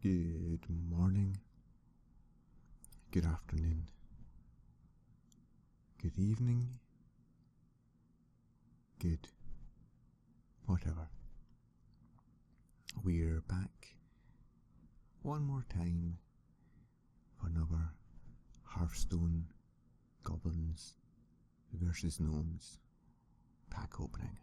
Good morning, good afternoon, good evening, good whatever. We're back one more time for another Hearthstone Goblins versus Gnomes pack opening.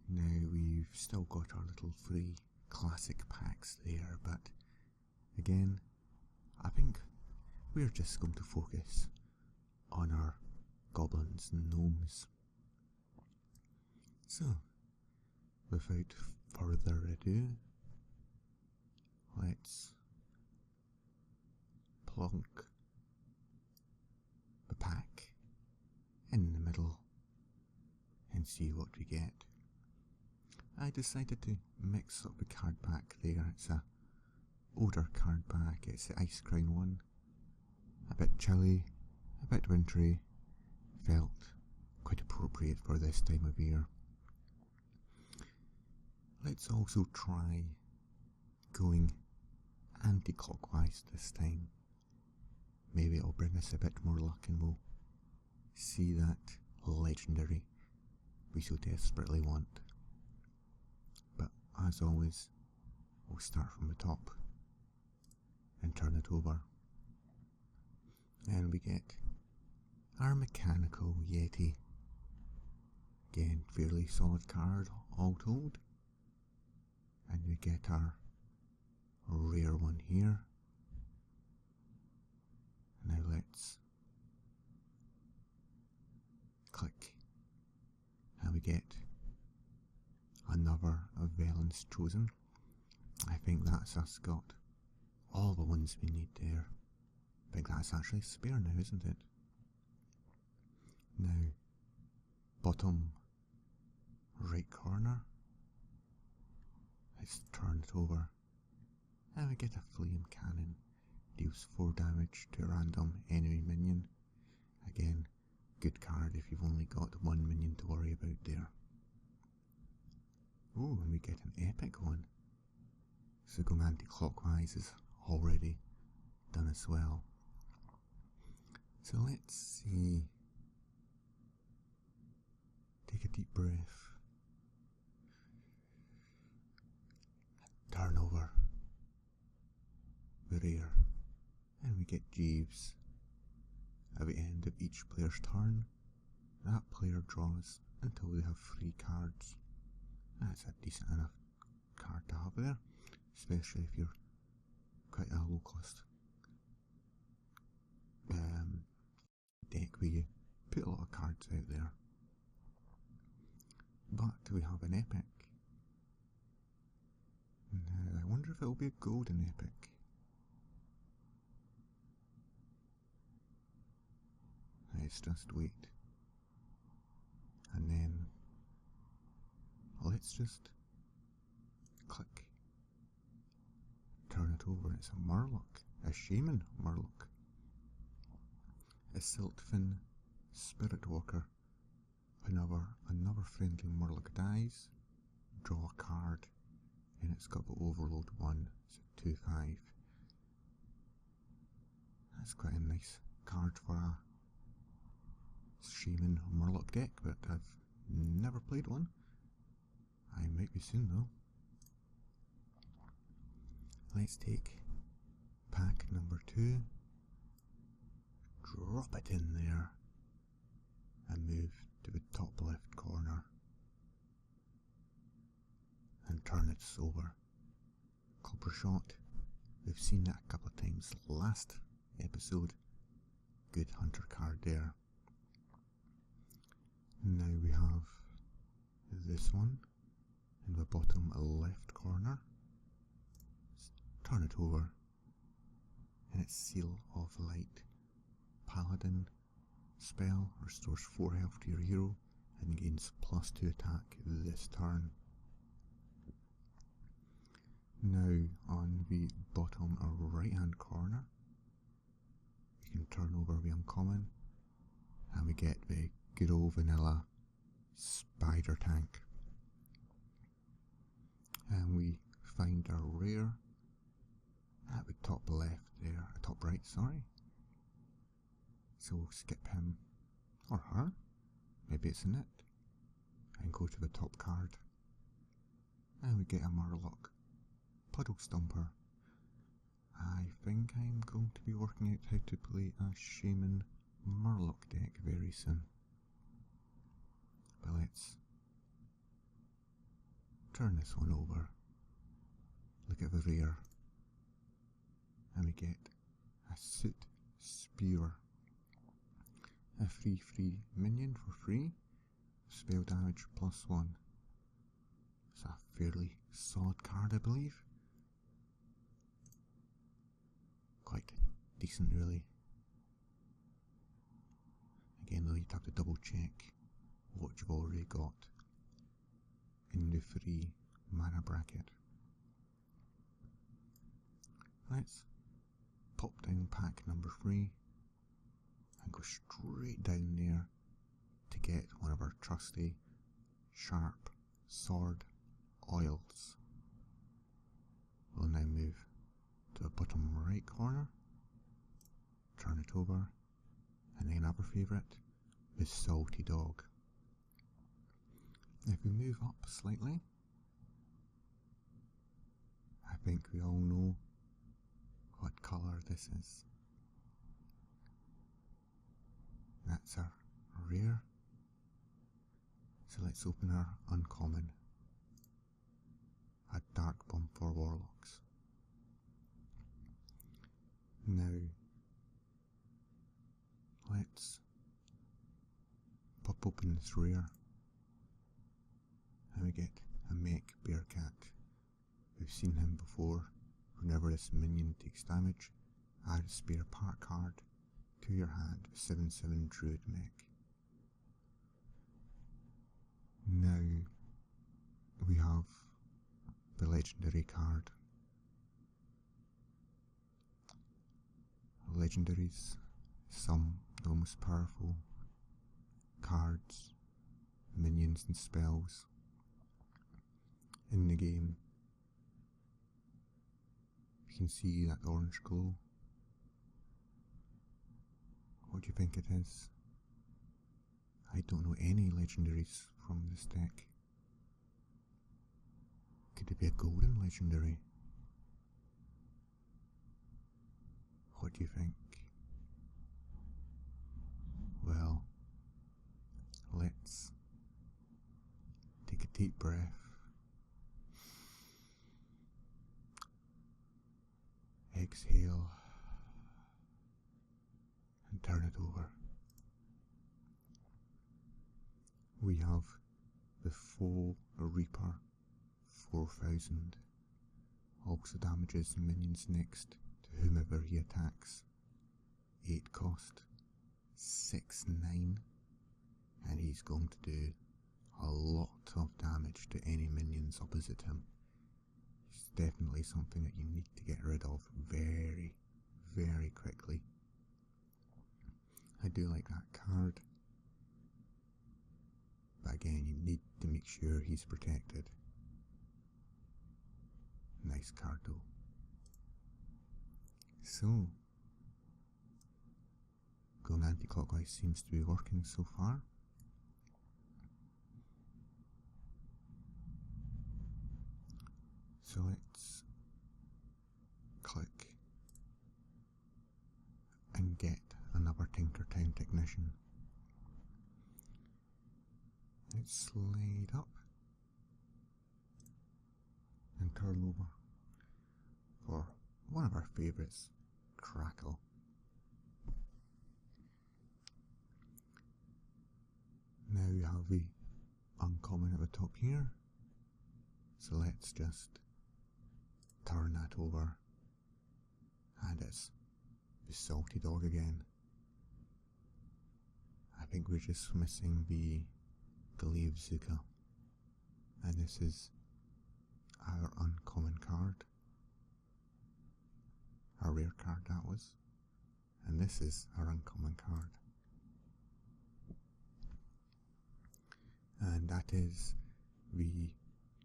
Now we've still got our little free classic packs there, but again, I think we're just going to focus on our Goblins and Gnomes. So, without further ado, let's plonk the pack in the middle and see what we get. I decided to mix up the card pack there. It's a older card pack, it's the Ice Crown one. A bit chilly, a bit wintry, felt quite appropriate for this time of year. Let's also try going anti-clockwise this time. Maybe it'll bring us a bit more luck and we'll see that legendary we so desperately want. But as always, we'll start from the top and turn it over. And we get our Mechanical Yeti. Again, fairly solid card, all told. And we get our rare one here. Now let's click, and we get another of Velen's Chosen. I think that's us got all the ones we need there. I think that's actually spare now, isn't it? Now, bottom right corner, let's turn it over, and we get a Flame Cannon. Deals 4 damage to a random enemy minion. Again, good card if you've only got one minion to worry about there. Oh, and we get an epic one. So going anti-clockwise is already done as well. So let's see. Take a deep breath. Turn over the rare. And we get Jeeves. At the end of each player's turn, that player draws until they have 3 cards. That's a decent enough card to have there, especially if you're quite a low cost deck where you put a lot of cards out there. But we have an epic. Now I wonder if it'll be a golden epic. Let's just wait. And then let's just click. Turn it over. It's a Murloc. A Shaman Murloc. A Siltfin Spirit Walker. Whenever another friendly Murloc dies, draw a card. And it's got the Overload 1, so 2/5. That's quite a nice card for a Shaman Murloc deck, but I've never played one. I might be soon though. Let's take pack number 2, drop it in there, and move to the top left corner and turn it over. Copper Shot, we've seen that a couple of times last episode. Good hunter card there. Now we have this one in the bottom left corner. Turn it over, and it's Seal of Light. Paladin spell restores 4 health to your hero and gains +2 attack this turn. Now on the bottom right hand corner, we can turn over the uncommon, and we get the good old vanilla Spider Tank. And we find our rare sorry. So we'll skip him, or her, maybe it's in it, and go to the top card. And we get a Murloc Puddle Stomper. I think I'm going to be working out how to play a Shaman Murloc deck very soon. But let's turn this one over. Look at the rear. And we get a Soot Spear. A free minion for free. Spell damage +1. It's a fairly solid card, I believe. Quite decent, really. Again, though, you'd have to double check what you've already got in the free mana bracket. Let's pop down pack number 3 and go straight down there to get one of our trusty sharp sword oils. We'll now move to the bottom right corner, turn it over, and then our favourite, the Salty Dog. If we move up slightly, I think we all know what colour this is. That's our rare. So let's open our uncommon. A Dark Bomb for Warlocks. Now, let's pop open this rare, and we get a Mech Bearcat. We've seen him before. Whenever this minion takes damage, add a spare part card to your hand, 7/7 Druid Mech. Now, we have the legendary card. Legendaries, some the most powerful cards, minions and spells in the game. You can see that orange glow. What do you think it is? I don't know any legendaries from this deck. Could it be a golden legendary? What do you think? Well, let's take a deep breath. Exhale and turn it over. We have the Foe Reaper 4000. Also damages minions next to whomever he attacks. 8 cost, 6/9, and he's going to do a lot of damage to any minions opposite him. It's definitely something that you need to get rid of very, very quickly. I do like that card, but again, you need to make sure he's protected. Nice card though. So, going anti-clockwise seems to be working so far. So let's click and get another Tinkertown Technician. Let's slide up and turn over for one of our favourites, Crackle. Now we have the uncommon at the top here, so let's just turn that over, and it's the Salty Dog again. I think we're just missing the Glaive Zuka, and this is our uncommon card, our rare card that was, and this is our uncommon card, and that is the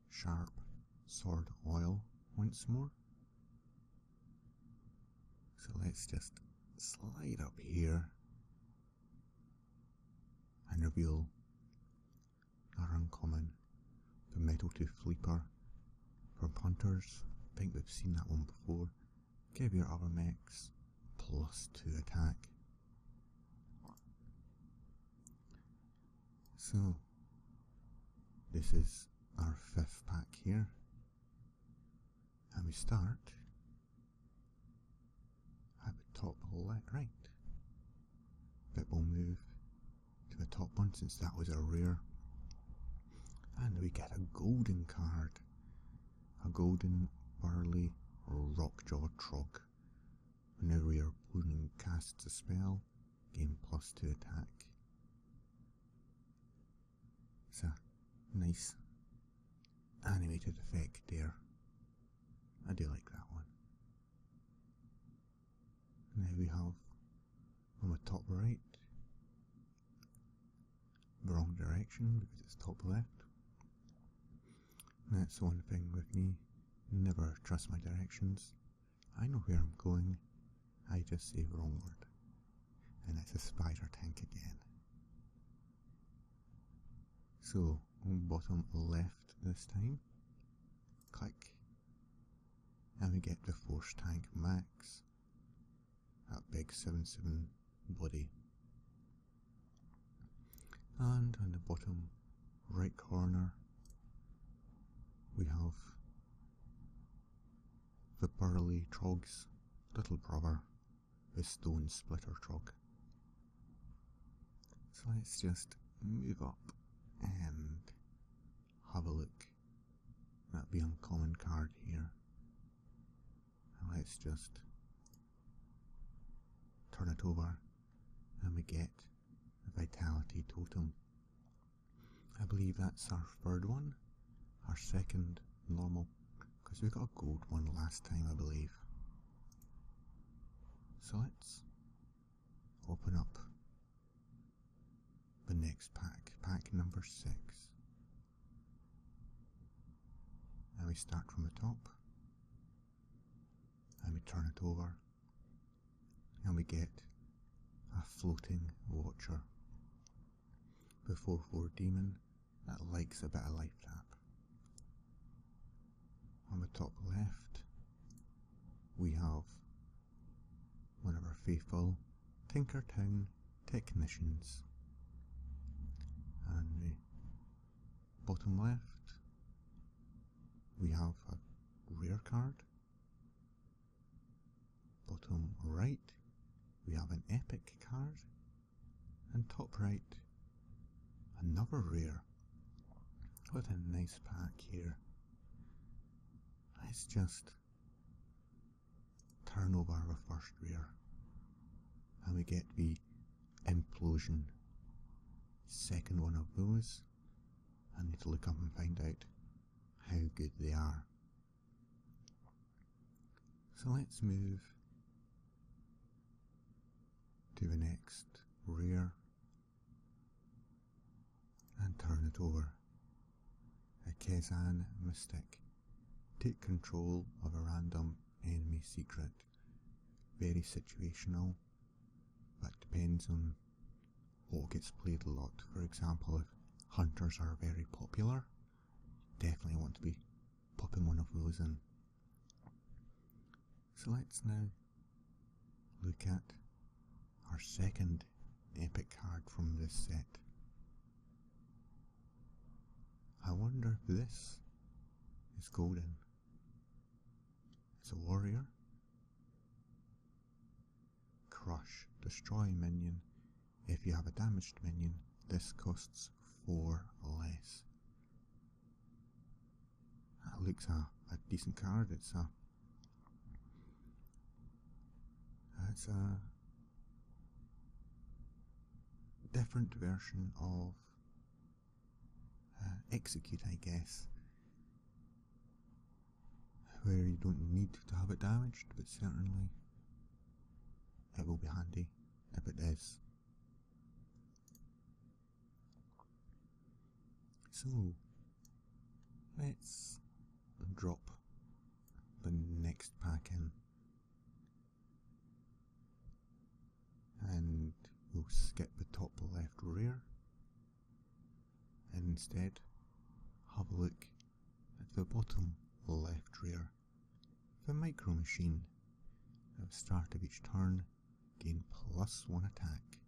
Sharp Sword Oil once more. So let's just slide up here and reveal our uncommon, the Metaltooth Leaper. From Hunters, I think we've seen that one before. Give your other mechs +2 attack. So, this is our 5th pack here, and we start at the top right, but we'll move to the top one since that was a rare, and we get a golden card, a golden burly rockjaw trog. Whenever your opponent casts a spell, gain +2 attack. It's a nice animated effect there. I do like that one. Now we have on the top right, the wrong direction because it's top left. And that's one thing with me, never trust my directions. I know where I'm going, I just say the wrong word. And it's a spider tank again. So, on bottom left this time, click, and we get the Force Tank Max, that big 7/7 body. And on the bottom right corner, we have the burly trog's little brother, the Stone Splitter Trog. So let's just move up and have a look at the uncommon card here. And let's just turn it over and we get a Vitality Totem. I believe that's our 3rd one, our 2nd normal, because we got a gold one last time I believe. So let's open up the next pack, pack number 6. And we start from the top, and we turn it over, and we get a Floating Watcher, the 4/4 demon that likes a bit of life tap. On the top left, we have one of our faithful Tinkertown Technicians. And the bottom left, we have a rare card. Bottom right, we have an epic card. And top right, another rare. What a nice pack here. Let's just turn over our first rare, and we get the Implosion. 2nd one of those. I need to look up and find out how good they are. So let's move to the next rare and turn it over. A Kezan Mystic. Take control of a random enemy secret. Very situational, but depends on what gets played a lot. For example, if Hunters are very popular, definitely want to be popping one of those in. So let's now look at our 2nd epic card from this set. I wonder if this is golden. It's a warrior. Crush. Destroy minion. If you have a damaged minion, this costs 4 less. That looks a decent card. It's a different version of Execute, I guess, where you don't need to have it damaged, but certainly it will be handy if it is. So let's drop the next pack in. instead have a look at the bottom left rear. The micro machine. At the start of each turn, gain +1 attack.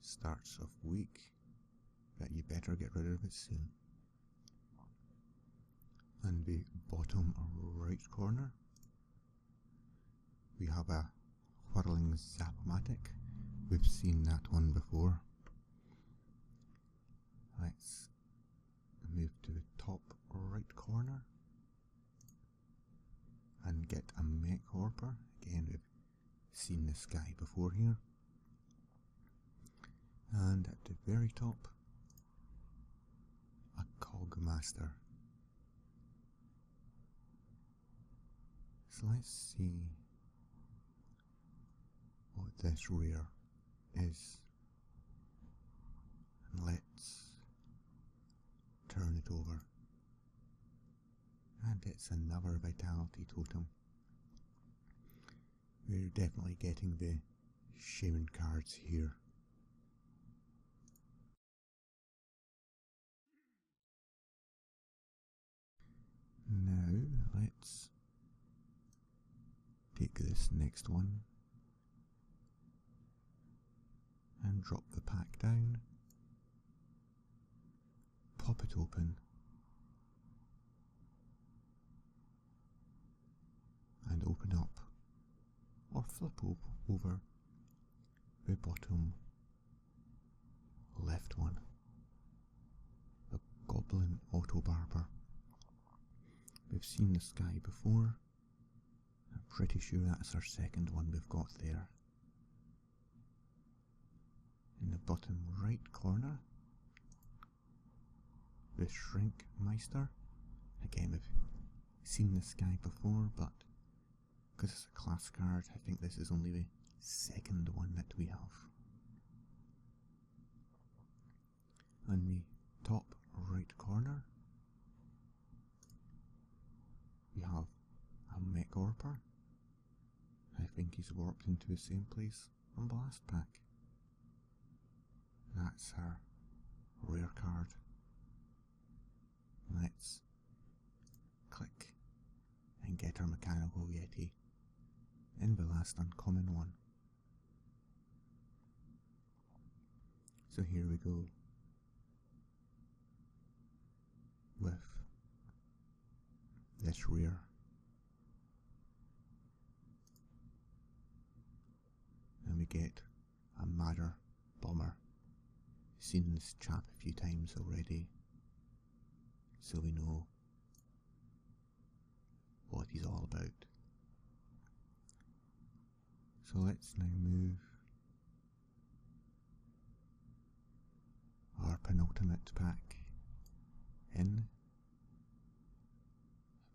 Starts off weak, but you better get rid of it soon. And the bottom right corner, we have a whirling Zap-O-Matic. We've seen that one before. Let's move to the top right corner and get a Mech Horper. Again, we've seen this guy before here. And at the very top, a Cogmaster. So let's see what this rare is. And let's turn it over. And it's another Vitality Totem. We're definitely getting the Shaman cards here. Now let's take this next one and drop the pack down, pop it open, and open up or flip over the bottom left one, the Goblin Auto Barber. We've seen this guy before. I'm pretty sure that's our second one we've got there. In the bottom right corner, the Shrink Meister. Again, we've seen this guy before, but because it's a class card, I think this is only the second one that we have. On the top right corner, we have a Mech Horper. I think he's warped into the same place on the last pack. That's our rare card. Let's click and get our Mechanical Yeti in the last uncommon one. So here we go with this rare. And we get a Madder Bomber. Seen this chap a few times already, so we know what he's all about. So let's now move our penultimate pack in,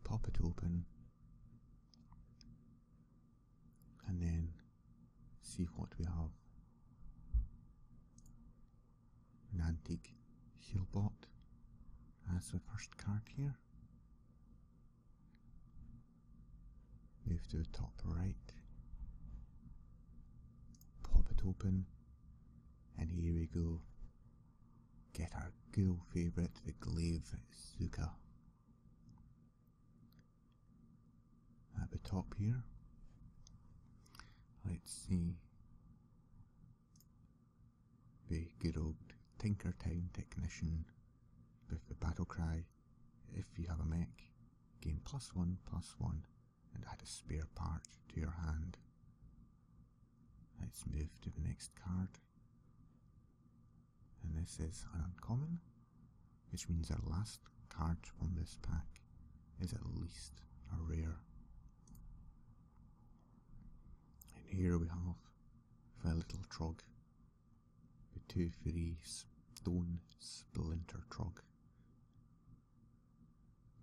pop it open, and then see what we have. An Antique Healbot as the first card here. Move to the top right, pop it open, and here we go. Get our good old favourite, the Glaive Zuka. At the top here, let's see the good old Tinkertown Technician with the battle cry. If you have a mech, gain +1/+1 and add a spare part to your hand. Let's move to the next card. And this is an uncommon, which means our last card from this pack is at least a rare. And here we have the little Trog, the 2/3 Stone Splinter Trog.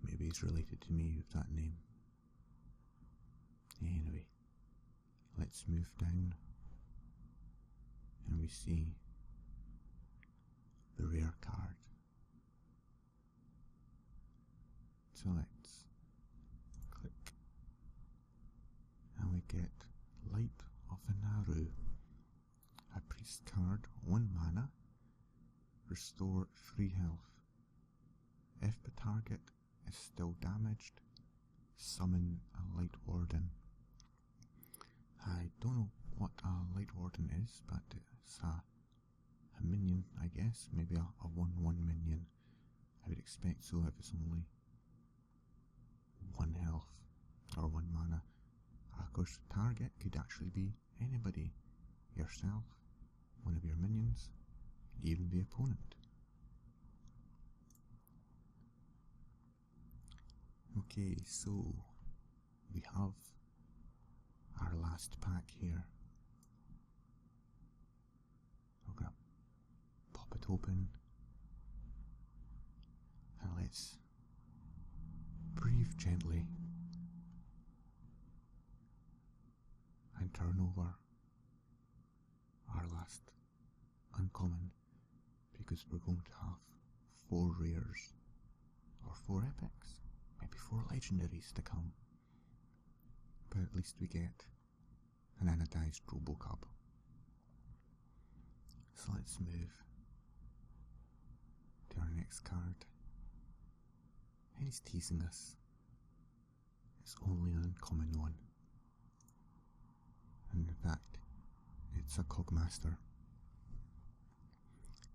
Maybe he's related to me with that name. Anyway, let's move down and we see the rare card. So let's click and we get Light of the Naru, a priest card, 1 mana, restore 3 health target is still damaged, summon a Light Warden. I don't know what a Light Warden is, but it's a minion, I guess. Maybe a 1/1 minion. I would expect so if it's only 1 health or 1 mana. Of course, the target could actually be anybody. Yourself, one of your minions, even the opponent. Okay, so we have our last pack here. We're gonna pop it open and let's breathe gently and turn over our last uncommon, because we're going to have 4 rares or 4 epics, maybe 4 legendaries to come, but at least we get an anodized Robocub. So let's move to our next card. And he's teasing us. It's only an uncommon one. And in fact, it's a Cogmaster.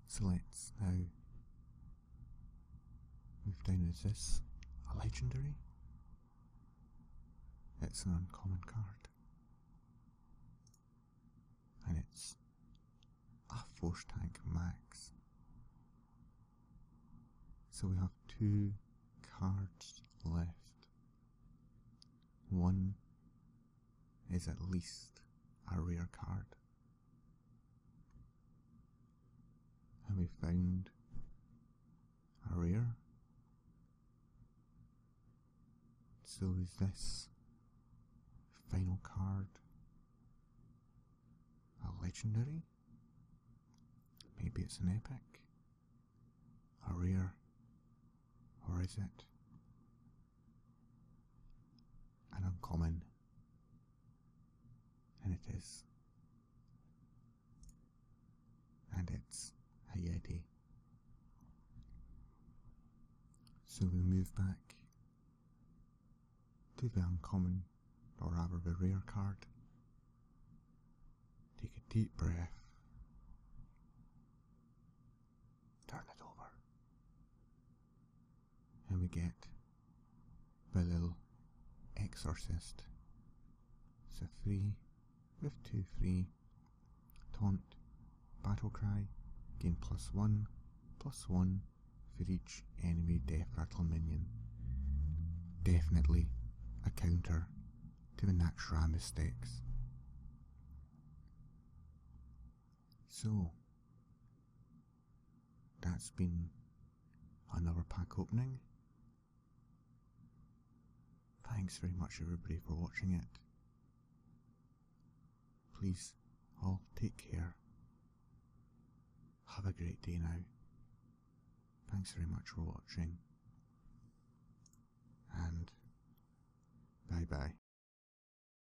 So let's now move down. Is this a legendary? It's an uncommon card. And it's a Force Tank Max. So we have 2 cards left. One is at least a rare card. And we found a rare. So is this final card a legendary? Maybe it's an epic, a rare, or is it an uncommon? And it is. And it's a Yeti. So we move back to the uncommon, or rather the rare card. Take a deep breath. Turn it over. And we get the little Exorcist. So 3 with 2 free. Taunt, battle cry, gain +1/+1 for each enemy death rattle minion. Definitely a counter to the Naxxramas decks. So that's been another pack opening. Thanks very much everybody for watching it. Please all take care. Have a great day now. Thanks very much for watching. And bye bye.